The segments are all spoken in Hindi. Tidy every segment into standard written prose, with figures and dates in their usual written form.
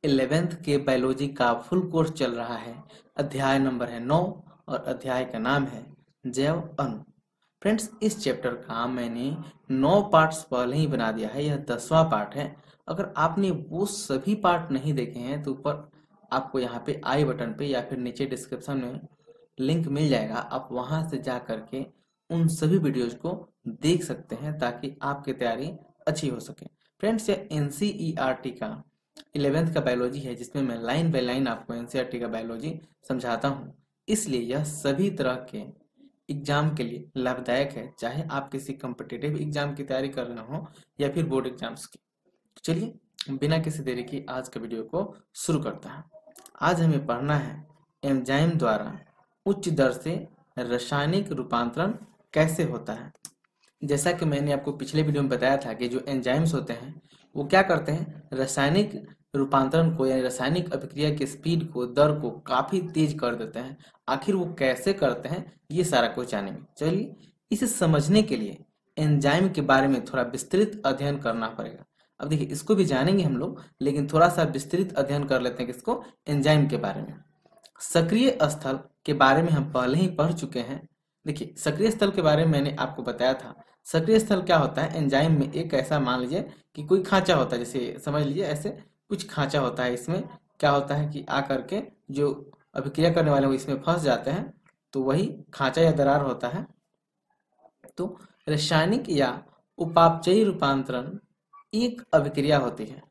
11th के बायोलॉजी का फुल कोर्स चल रहा है। अध्याय नंबर है 9 और अध्याय का नाम है जैव अणु। फ्रेंड्स, इस चैप्टर का मैंने 9 पार्ट्स पहले ही बना दिया है, यह 10वां पार्ट है। अगर आपने वो सभी पार्ट नहीं देखे हैं तो ऊपर आपको यहाँ पे आई बटन पे या फिर नीचे डिस्क्रिप्शन में लिंक मिल जाएगा, आप वहां से जा करके उन सभी वीडियोज को देख सकते हैं ताकि आपकी तैयारी अच्छी हो सके। फ्रेंड्स, यह NCERT का 11th का बायोलॉजी है जिसमें मैं लाइन बाय लाइन आपको NCERT का बायोलॉजी समझाता हूँ, इसलिए यह सभी तरह के एग्जाम के लिए लाभदायक है, चाहे आप किसी कम्पिटिटिव एग्जाम की तैयारी कर रहे हो या फिर बोर्ड एग्जाम्स की। चलिए बिना किसी देरी की आज के वीडियो को शुरू करता है। आज हमें पढ़ना है एंजाइम द्वारा उच्च दर से रासायनिक रूपांतरण कैसे होता है। जैसा कि मैंने आपको पिछले वीडियो में बताया था कि जो एंजाइम्स होते हैं वो क्या करते हैं, रासायनिक रूपांतरण को यानी रासायनिक अभिक्रिया की स्पीड को, दर को काफी तेज कर देते हैं। आखिर वो कैसे करते हैं ये सारा कुछ जानेंगे। चलिए इसे समझने के लिए एंजाइम के बारे में थोड़ा विस्तृत अध्ययन करना पड़ेगा। अब देखिए इसको भी जानेंगे हम लोग, लेकिन थोड़ा सा विस्तृत अध्ययन कर लेते हैं किसको, एंजाइम के बारे में। सक्रिय स्थल के बारे में हम पहले ही पढ़ चुके हैं। देखिए सक्रिय स्थल के बारे में मैंने आपको बताया था। सक्रिय स्थल क्या होता है, एंजाइम में एक ऐसा मान लीजिए कि कोई खांचा होता है, जैसे समझ लीजिए ऐसे कुछ खांचा होता है। इसमें क्या होता है कि आ करके जो अभिक्रिया करने वाले वो इसमें फंस जाते हैं, तो वही खांचा या दरार होता है। तो रासायनिक या उपापचयी रूपांतरण एक अभिक्रिया होती है।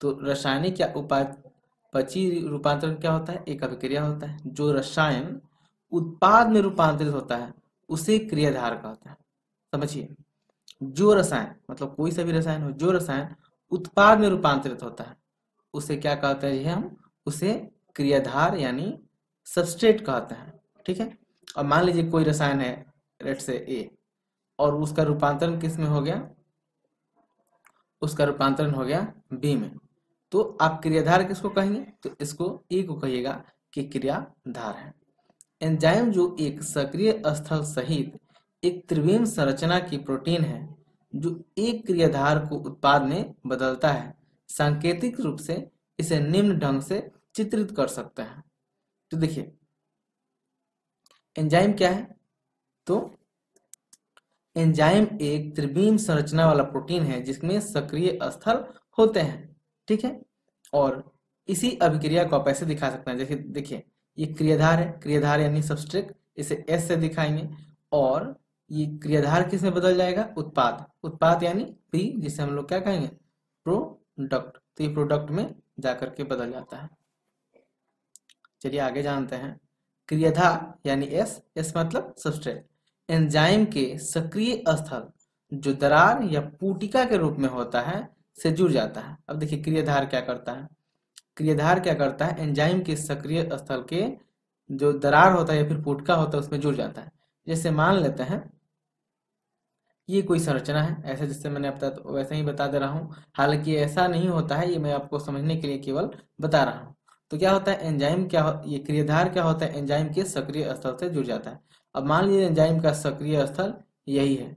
तो रासायनिक या उपापचयी रूपांतरण क्या होता है, एक अभिक्रिया होता है। जो रसायन उत्पाद में रूपांतरित होता है उसे क्रियाधार कहते हैं। समझिए, जो रसायन मतलब कोई सा भी रसायन हो, जो रसायन उत्पाद में रूपांतरित होता है उसे क्या कहते हैं, हम उसे क्रियाधार यानी सबस्ट्रेट कहते हैं। ठीक है। और मान लीजिए कोई रसायन है लेट से ए, और उसका रूपांतरण किस में हो गया, उसका रूपांतरण हो गया बी में, तो आप क्रियाधार किसको कहेंगे, तो इसको ए को कहिएगा कि क्रियाधार है। एंजाइम जो एक सक्रिय स्थल सहित एक त्रिविम संरचना की प्रोटीन है जो एक क्रियाधार को उत्पाद में बदलता है। सांकेतिक रूप से इसे निम्न ढंग से चित्रित कर सकते हैं। तो देखिए एंजाइम क्या है, तो एंजाइम एक त्रिविम संरचना वाला प्रोटीन है जिसमें सक्रिय स्थल होते हैं। ठीक है। और इसी अभिक्रिया को आप ऐसे दिखा सकते हैं, जैसे देखिए ये क्रियाधार है, क्रियाधार यानी सबस्ट्रेट, इसे एस से दिखाएंगे। और ये क्रियाधार किस में बदल जाएगा, उत्पाद, उत्पाद यानी पी, जिसे हम लोग क्या कहेंगे, प्रोडक्ट। तो ये प्रोडक्ट में जाकर के बदल जाता है। चलिए आगे जानते हैं। क्रियाधार यानी एस, एस मतलब सबस्ट्रेट, एंजाइम के सक्रिय स्थल जो दरार या पुटिका के रूप में होता है से जुड़ जाता है। अब देखिए क्रियाधार क्या करता है, क्रियाधार क्या करता है, एंजाइम के सक्रिय स्थल के जो दरार होता है या फिर पुटका होता है उसमें जुड़ जाता है। जैसे मान लेते हैं ये कोई संरचना है, ऐसे जैसे मैंने अब तक वैसे ही बता दे रहा हूँ, हालांकि ऐसा नहीं होता है, ये मैं आपको समझने के लिए केवल बता रहा हूँ। तो क्या होता है, एंजाइम ये क्रियाधार क्या होता है, एंजाइम के सक्रिय स्थल से जुड़ जाता है। अब मान लीजिए एंजाइम का सक्रिय स्थल यही है,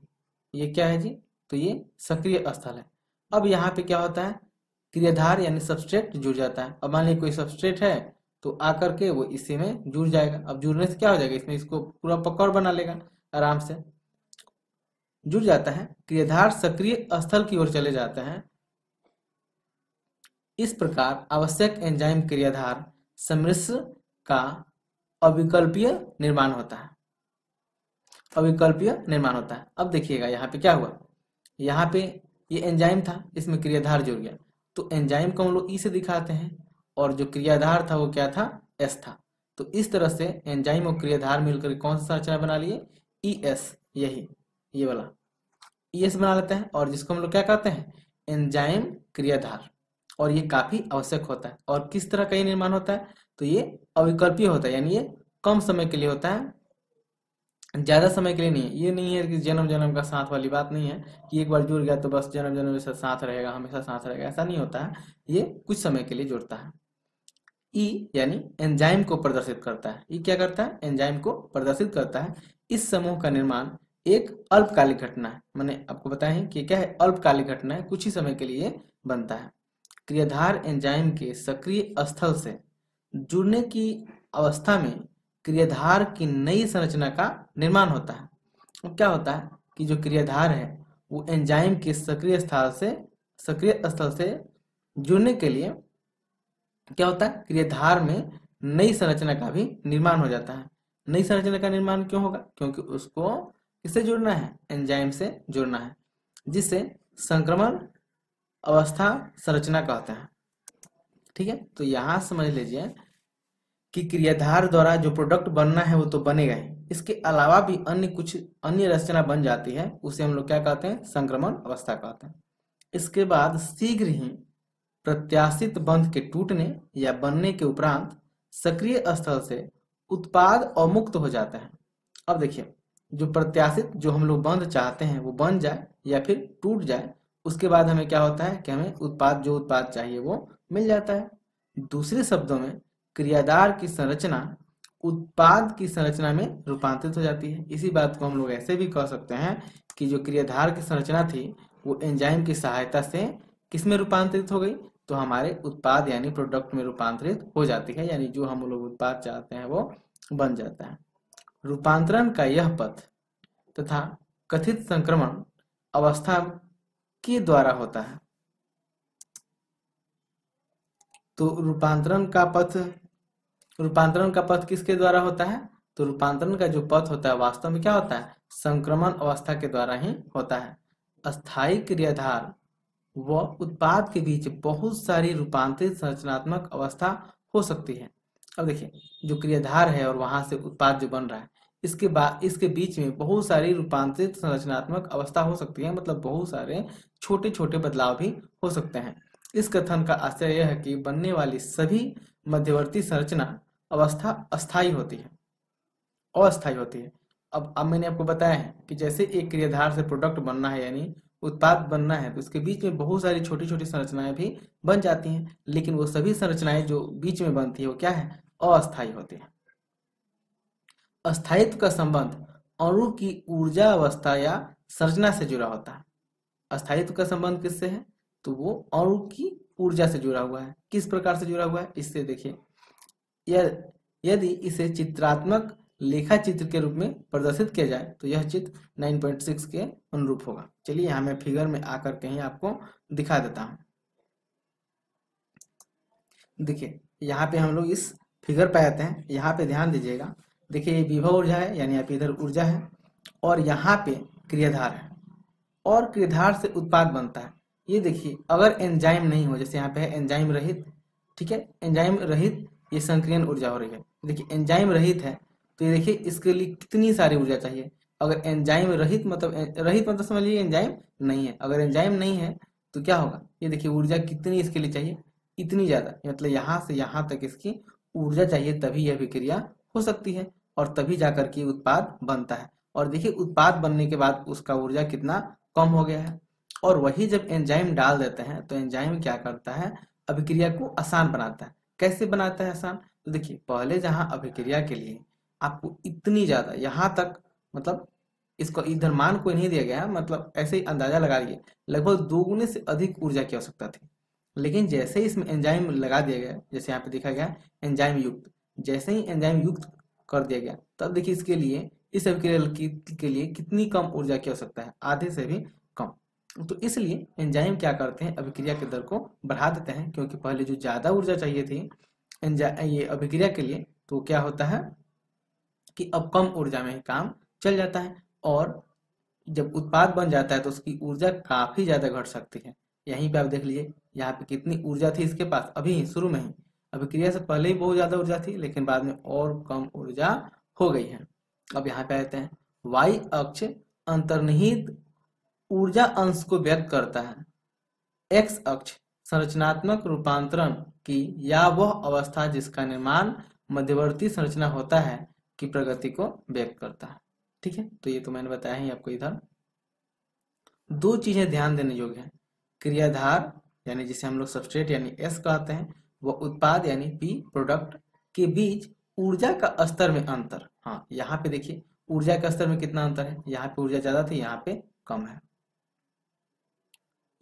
ये क्या है जी, तो ये सक्रिय स्थल है। अब यहाँ पे क्या होता है, क्रियाधार यानी सबस्ट्रेट जुड़ जाता है। अब मान लीजिए कोई सबस्ट्रेट है तो आकर के वो इसी में जुड़ जाएगा। अब जुड़ने से क्या हो जाएगा, इसमें इसको पूरा पकड़ बना लेगा, आराम से जुड़ जाता है। क्रियाधार सक्रिय स्थल की ओर चले जाते हैं। इस प्रकार आवश्यक एंजाइम क्रियाधार सम्मिश्र का अविकल्पीय निर्माण होता है, अविकल्पीय निर्माण होता है। अब देखिएगा यहाँ पे क्या हुआ, यहाँ पे ये एंजाइम था, इसमें क्रियाधार जुड़ गया, तो एंजाइम को हम लोग ई से दिखाते हैं और जो क्रियाधार था वो क्या था, एस था। तो इस तरह से एंजाइम और क्रियाधार मिलकर कौन सा संरचना बना लिए, ई एस, यही ये वाला ई एस बना लेते हैं, और जिसको हम लोग क्या कहते हैं, एंजाइम क्रियाधार। और ये काफी आवश्यक होता है। और किस तरह का ये निर्माण होता है, तो ये अविकल्पीय होता है, यानी ये कम समय के लिए होता है, ज्यादा समय के लिए नहीं है। ये नहीं है कि जन्म जन्म का साथ वाली बात नहीं है कि एक बार जुड़ गया तो बस जन्म जन्म से साथ रहेगा, हमेशा साथ रहेगा, ऐसा नहीं होता है। ये कुछ समय के लिए जुड़ता है। ई यानी एंजाइम को प्रदर्शित करता है, ई क्या करता है, एंजाइम को प्रदर्शित करता है। इस समूह का निर्माण एक अल्पकालिक घटना है, मैंने आपको बताया है कि क्या है, अल्पकालिक घटना है, कुछ ही समय के लिए बनता है। क्रियाधार एंजाइम के सक्रिय स्थल से जुड़ने की अवस्था में क्रियाधार की नई संरचना का निर्माण होता है। अब क्या होता है कि जो क्रियाधार है वो एंजाइम के सक्रिय स्थल से जुड़ने के लिए क्या होता है, क्रियाधार में नई संरचना का भी निर्माण हो जाता है। नई संरचना का निर्माण क्यों होगा? क्योंकि उसको किससे जुड़ना है? एंजाइम से जुड़ना है, जिससे संक्रमण अवस्था संरचना कहते हैं। ठीक है, तो यहां समझ लीजिए कि क्रियाधार द्वारा जो प्रोडक्ट बनना है वो तो बनेगा ही, इसके अलावा भी कुछ अन्य रचना बन जाती है, उसे हम लोग क्या कहते हैं? संक्रमण अवस्था कहते हैं। इसके बाद शीघ्र ही प्रत्याशित बंध के टूटने या बनने के उपरांत सक्रिय स्थल से उत्पाद अवमुक्त हो जाता है। अब देखिए, जो प्रत्याशित जो हम लोग बंध चाहते हैं वो बन जाए या फिर टूट जाए, उसके बाद हमें क्या होता है कि हमें उत्पाद चाहिए वो मिल जाता है। दूसरे शब्दों में क्रियाधार की संरचना उत्पाद की संरचना में रूपांतरित हो जाती है। इसी बात को हम लोग ऐसे भी कह सकते हैं कि जो क्रियाधार की संरचना थी वो एंजाइम की सहायता से किस में रूपांतरित हो गई? तो हमारे उत्पाद यानी प्रोडक्ट में रूपांतरित हो जाती है, यानी जो हम लोग उत्पाद चाहते हैं वो बन जाता है। रूपांतरण का यह पथ तथा कथित संक्रमण अवस्था के द्वारा होता है। तो रूपांतरण का पथ किसके द्वारा होता है? तो रूपांतरण का जो पथ होता है वास्तव में क्या होता है? संक्रमण अवस्था के द्वारा ही होता है। अस्थायी क्रियाधार व उत्पाद के बीच बहुत सारी रूपांतरित संरचनात्मक अवस्था हो सकती है। अब देखिए, जो क्रियाधार है और वहां से उत्पाद जो बन रहा है, इसके बीच में बहुत सारी रूपांतरित संरचनात्मक अवस्था हो सकती है, मतलब बहुत सारे छोटे छोटे बदलाव भी हो सकते हैं। इस कथन का आशय यह है कि बनने वाली सभी मध्यवर्ती संरचना अवस्था अस्थायी होती है, अस्थायी होती है। अब मैंने आपको बताया है कि जैसे एक क्रियाधार से प्रोडक्ट बनना है यानी उत्पाद बनना है, तो उसके बीच में बहुत सारी छोटी छोटी संरचनाएं भी बन जाती हैं, लेकिन वो सभी संरचनाएं जो बीच में बनती है वो क्या है? अस्थायी होती है। अस्थायित्व का संबंध अणु की ऊर्जा अवस्था या संरचना से जुड़ा होता है। अस्थायित्व का संबंध किससे है? तो वो अणु की ऊर्जा से जुड़ा हुआ है। किस प्रकार से जुड़ा हुआ है? इससे देखिए, यदि इसे चित्रात्मक लेखा चित्र के रूप में प्रदर्शित किया जाए तो यह चित्र 9.6 के अनुरूप होगा। चलिए यहाँ मैं फिगर में आकर कहीं आपको दिखा देता हूँ। देखिए, यहाँ पे हम लोग इस फिगर पे आते हैं। यहाँ पे ध्यान दीजिएगा, देखिए ये विभव ऊर्जा है, यानी आप इधर ऊर्जा है, और यहाँ पे क्रियाधार है, और क्रियाधार से उत्पाद बनता है। ये देखिए, अगर एंजाइम नहीं हो, जैसे यहाँ पे है एंजाइम रहित, ठीक है, एंजाइम रहित ये संक्रियण ऊर्जा हो रही है। देखिए एंजाइम रहित है तो ये देखिए इसके लिए कितनी सारी ऊर्जा चाहिए। अगर एंजाइम रहित मतलब समझ लीजिए एंजाइम नहीं है। अगर एंजाइम नहीं है तो क्या होगा? ये देखिए ऊर्जा कितनी इसके लिए चाहिए, इतनी ज्यादा, मतलब यहाँ से यहाँ तक इसकी ऊर्जा चाहिए, तभी यह विक्रिया हो सकती है और तभी जाकर के उत्पाद बनता है। और देखिए उत्पाद बनने के बाद उसका ऊर्जा कितना कम हो गया है। और वही जब एंजाइम डाल देते हैं तो एंजाइम क्या करता है? अभिक्रिया को आसान बनाता है। कैसे बनाता है आसान? तो देखिए, पहले जहां अभिक्रिया के लिए आपको इतनी ज्यादा यहाँ तक, मतलब इसको इधर मान कोई नहीं दिया गया, मतलब ऐसे ही अंदाजा लगा लिए, लगभग 2 गुने से अधिक ऊर्जा की आवश्यकता थी। लेकिन जैसे ही इसमें एंजाइम लगा दिया गया, जैसे यहाँ पे देखा गया एंजाइम युक्त, जैसे ही एंजाइम युक्त कर दिया गया, तब देखिए इसके लिए, इस अभिक्रिया के लिए कितनी कम ऊर्जा की आवश्यकता है? आधे से भी कम। तो इसलिए एंजाइम क्या करते हैं? अभिक्रिया के दर को बढ़ा देते हैं, क्योंकि पहले जो ज्यादा ऊर्जा चाहिए थी ये अभिक्रिया के लिए, तो क्या होता है कि अब कम ऊर्जा में काम चल जाता है, और जब उत्पाद बन जाता है तो उसकी ऊर्जा काफी ज्यादा घट सकती है। यहीं पे आप देख लीजिए, यहाँ पे कितनी ऊर्जा थी इसके पास अभी शुरू में ही, अभिक्रिया से पहले ही बहुत ज्यादा ऊर्जा थी, लेकिन बाद में और कम ऊर्जा हो गई है। अब यहाँ पे आते हैं, वाई अक्ष अंतर्निहित ऊर्जा अंश को व्यक्त करता है, एक्स अक्ष संरचनात्मक रूपांतरण की या वह अवस्था जिसका निर्माण मध्यवर्ती संरचना होता है की प्रगति को व्यक्त करता है। ठीक है, तो ये तो मैंने बताया ही आपको। इधर 2 चीजें ध्यान देने योग्य है, क्रियाधार यानी जिसे हम लोग सबस्ट्रेट यानी एस कहते हैं, व उत्पाद यानी पी प्रोडक्ट के बीच ऊर्जा का स्तर में अंतर। हाँ, यहाँ पे देखिए ऊर्जा के स्तर में कितना अंतर है, यहाँ पे ऊर्जा ज्यादा थी, यहाँ पे कम है।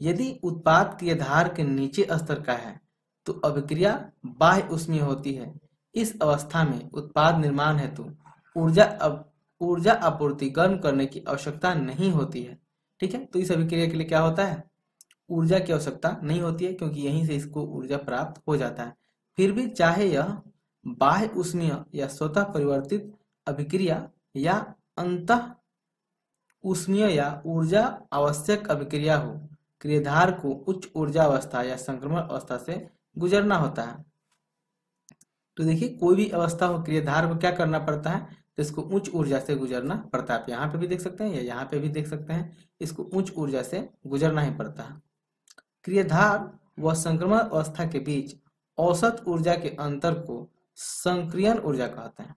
यदि उत्पाद क्रियाधार के निचले स्तर का है तो अभिक्रिया बाह्य ऊष्मीय होती है। इस अवस्था में उत्पाद निर्माण हेतु ऊर्जा आपूर्ति गर्म करने की आवश्यकता नहीं होती है। ठीक है, तो इस अभिक्रिया के लिए क्या होता है, ऊर्जा की आवश्यकता नहीं होती है, क्योंकि यहीं से इसको ऊर्जा प्राप्त हो जाता है। फिर भी चाहे यह बाह्य ऊष्मीय या स्वतः परिवर्तित अभिक्रिया या अंतः ऊष्मीय या ऊर्जा आवश्यक अभिक्रिया हो, क्रियाधार को उच्च ऊर्जा अवस्था या संक्रमण अवस्था से गुजरना होता है। तो देखिए, कोई भी अवस्था हो, क्रियाधार को क्या करना पड़ता है, तो इसको उच्च ऊर्जा से गुजरना पड़ता है। आप यहाँ पे भी देख सकते हैं या यहाँ पे भी देख सकते हैं, इसको उच्च ऊर्जा से गुजरना ही पड़ता है। क्रियाधार व संक्रमण अवस्था के बीच औसत ऊर्जा के अंतर को संक्रियण ऊर्जा कहते हैं।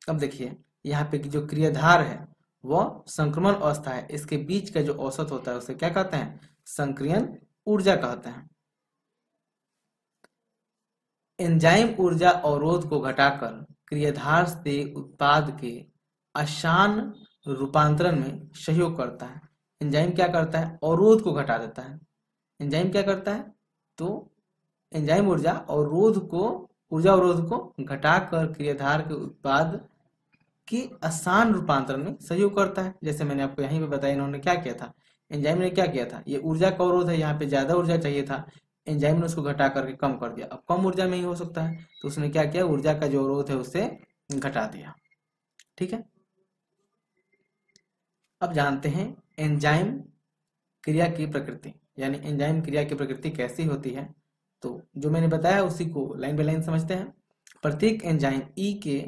अब देखिए, यहाँ पे जो क्रियाधार है वह संक्रमण अवस्था है, इसके बीच का जो औसत होता है उसे क्या कहते हैं, संक्रियण ऊर्जा कहते हैं। एंजाइम ऊर्जा अवरोध को घटाकर क्रियाधार से उत्पाद के आसान रूपांतरण में सहयोग करता है। एंजाइम क्या करता है, अवरोध को घटा देता है। एंजाइम क्या करता है, तो एंजाइम ऊर्जा अवरोध को घटाकर क्रियाधार के उत्पाद के आसान रूपांतरण में सहयोग करता है। जैसे मैंने आपको यहीं पे बताया, इन्होंने क्या किया था, एंजाइम ने क्या किया था, ये ऊर्जा का अवरोध है, यहाँ पे ज्यादा ऊर्जा चाहिए था, एंजाइम ने उसको घटा करके कम कर दिया। अब कम ऊर्जा में ही हो सकता है, तो उसने क्या किया, ऊर्जा का जो अवरोध है उसे घटा दिया। ठीक है, अब जानते हैं एंजाइम क्रिया की प्रकृति, यानी एंजाइम क्रिया की प्रकृति कैसी होती है। तो जो मैंने बताया उसी को लाइन बाय लाइन समझते हैं। प्रत्येक एंजाइम ई के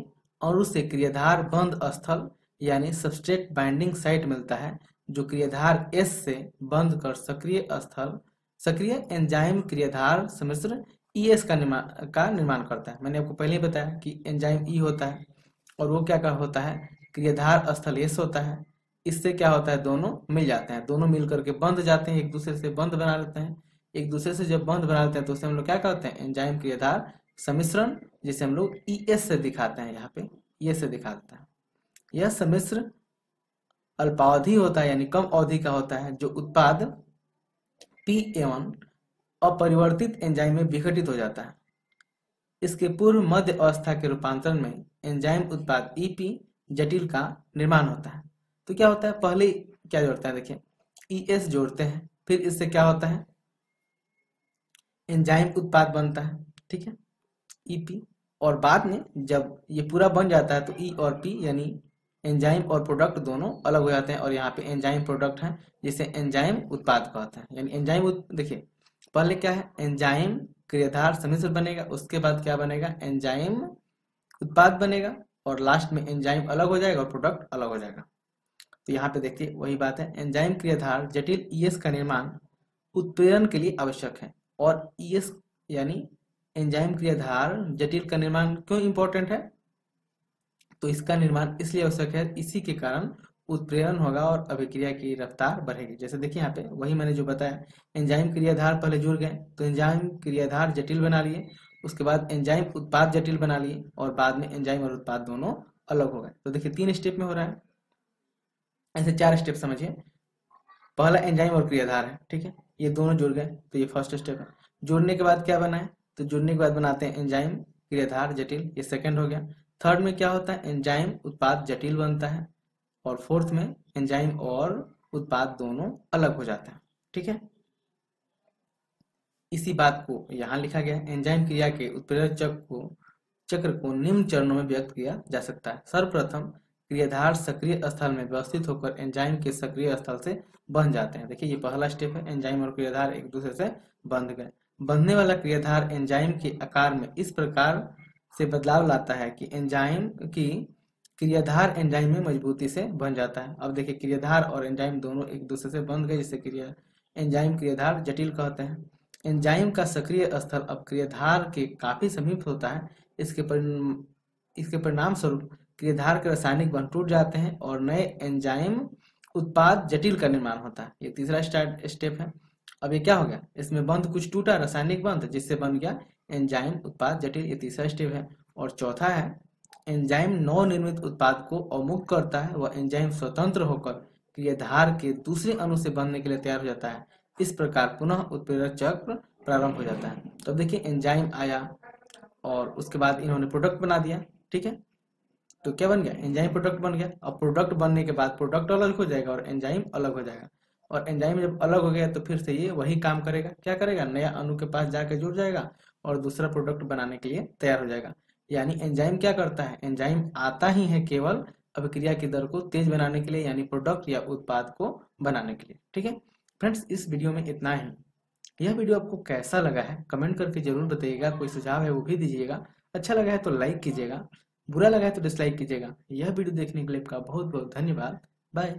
अणु से क्रियाधार बंध स्थल यानी सबस्ट्रेट बाइंडिंग साइट मिलता है, जो क्रियाधार एस से बंध कर सक्रिय एंजाइम क्रियाधार सम्मिश्र ईएस का निर्माण करता है। मैंने आपको पहले ही बताया कि एंजाइम ई होता है और वो क्या होता है, क्रियाधार स्थल एस होता है। इससे क्या होता है, दोनों मिल जाते हैं, दोनों मिल करके बंध जाते हैं, एक दूसरे से बंध बना लेते हैं। एक दूसरे से जब बंध बना लेते हैं तो उसे हम लोग क्या कहते हैं, एंजाइम क्रियाधार सम्मिश्रण, जिसे हम लोग ईएस से दिखाते हैं, यहाँ पे ईएस से दिखाते हैं। यह सम्मिश्र अल्पावधि होता है, यानी कम अवधि का होता है, जो उत्पाद P1 अपरिवर्तित एंजाइम में विघटित हो जाता है। इसके पूर्व मध्य अवस्था के रूपांतरण में एंजाइम उत्पाद EP जटिल का निर्माण होता है। तो क्या होता है, पहले क्या जोड़ता है, देखिए ES जोड़ते हैं, फिर इससे क्या होता है, एंजाइम उत्पाद बनता है। ठीक है, EP, और बाद में जब ये पूरा बन जाता है तो E और P यानी एंजाइम और प्रोडक्ट दोनों अलग हो जाते हैं, और यहाँ पे एंजाइम प्रोडक्ट है जिसे एंजाइम उत्पाद कहते हैं। यानी एंजाइम देखिए, पहले क्या है, एंजाइम क्रियाधार सम्मिश्र बनेगा, उसके बाद क्या बनेगा, एंजाइम उत्पाद बनेगा, और लास्ट में एंजाइम अलग हो जाएगा और प्रोडक्ट अलग हो जाएगा। तो यहाँ पे देखिए वही बात है, एंजाइम क्रियाधार जटिल ईएस का निर्माण उत्प्रेरण के लिए आवश्यक है। और ईएस यानी एंजाइम क्रियाधार जटिल का निर्माण क्यों इंपॉर्टेंट है, तो इसका निर्माण इसलिए आवश्यक है, इसी के कारण उत्प्रेरण होगा और अभिक्रिया की रफ्तार बढ़ेगी। जैसे देखिए यहाँ पे वही मैंने जो बताया, एंजाइम क्रियाधार पहले जुड़ गए तो एंजाइम क्रियाधार जटिल बना लिए, उसके बाद एंजाइम उत्पाद जटिल बना लिए, और बाद में एंजाइम और उत्पाद दोनों अलग हो गए। तो देखिए 3 स्टेप में हो रहा है, ऐसे 4 स्टेप समझिए। पहला एंजाइम और क्रियाधार है, ठीक है, ये दोनों जुड़ गए तो ये फर्स्ट स्टेप है। जुड़ने के बाद क्या बना है, तो जुड़ने के बाद बनाते हैं एंजाइम क्रियाधार जटिल, ये सेकंड हो गया। थर्ड में क्या होता है, एंजाइम उत्पाद जटिल बनता है, और फोर्थ में एंजाइम और उत्पाद दोनों अलग हो जाते हैं। ठीक है, इसी बात को यहाँ लिखा गया है। एंजाइम क्रिया के उत्प्रेरक चक्र को निम्न चरणों में व्यक्त किया जा सकता है। सर्वप्रथम क्रियाधार सक्रिय स्थल में व्यवस्थित होकर एंजाइम के सक्रिय स्थल से बंध जाते हैं। देखिए ये पहला स्टेप है, एंजाइम और क्रियाधार एक दूसरे से बंध गए। बंधने वाला क्रियाधार एंजाइम के आकार में इस प्रकार से बदलाव लाता है कि क्रियाधार एंजाइम में मजबूती से बन जाता है। अब देखिए क्रियाधार और एंजाइम दोनों एक दूसरे से बंध गए, जिससे एंजाइम क्रियाधार जटिल कहते हैं। एंजाइम का सक्रिय स्थल अब क्रियाधार के काफी समीप होता है। इसके परिणाम स्वरूप क्रियाधार के रासायनिक बंध टूट जाते हैं और नए एंजाइम उत्पाद जटिल का निर्माण होता है। ये तीसरा स्टेप है। अब ये क्या हो गया, इसमें बंध कुछ टूटा, रासायनिक बंध, जिससे बन गया एंजाइम उत्पाद जटिल, ये तीसरा स्टेप है। और चौथा है, एंजाइम नवनिर्मित उत्पाद को अवमुक्त करता है, वह एंजाइम स्वतंत्र होकर क्रियाधार के दूसरे अणु से बनने के लिए तैयार हो जाता है। इस प्रकार पुनः उत्प्रेरक चक्र प्रारंभ हो जाता है। तो अब देखिए एंजाइम आया और उसके बाद इन्होंने प्रोडक्ट बना दिया, ठीक है। तो क्या बन गया, एंजाइम प्रोडक्ट बन गया। अब प्रोडक्ट बनने के बाद प्रोडक्ट अलग हो जाएगा और एंजाइम अलग हो जाएगा, और एंजाइम जब अलग हो गया तो फिर से ये वही काम करेगा, क्या करेगा, नया अणु के पास जाके जुड़ जाएगा और दूसरा प्रोडक्ट बनाने के लिए तैयार हो जाएगा। यानी एंजाइम क्या करता है, एंजाइम आता ही है केवल अभिक्रिया की दर को तेज बनाने के लिए, यानी प्रोडक्ट या उत्पाद को बनाने के लिए, ठीक है। फ्रेंड्स इस वीडियो में इतना ही। यह वीडियो आपको कैसा लगा है कमेंट करके जरूर बताइएगा, कोई सुझाव है वो भी दीजिएगा। अच्छा लगा है तो लाइक कीजिएगा, बुरा लगा है तो डिसलाइक कीजिएगा। यह वीडियो देखने के लिए आपका बहुत बहुत धन्यवाद। बाय।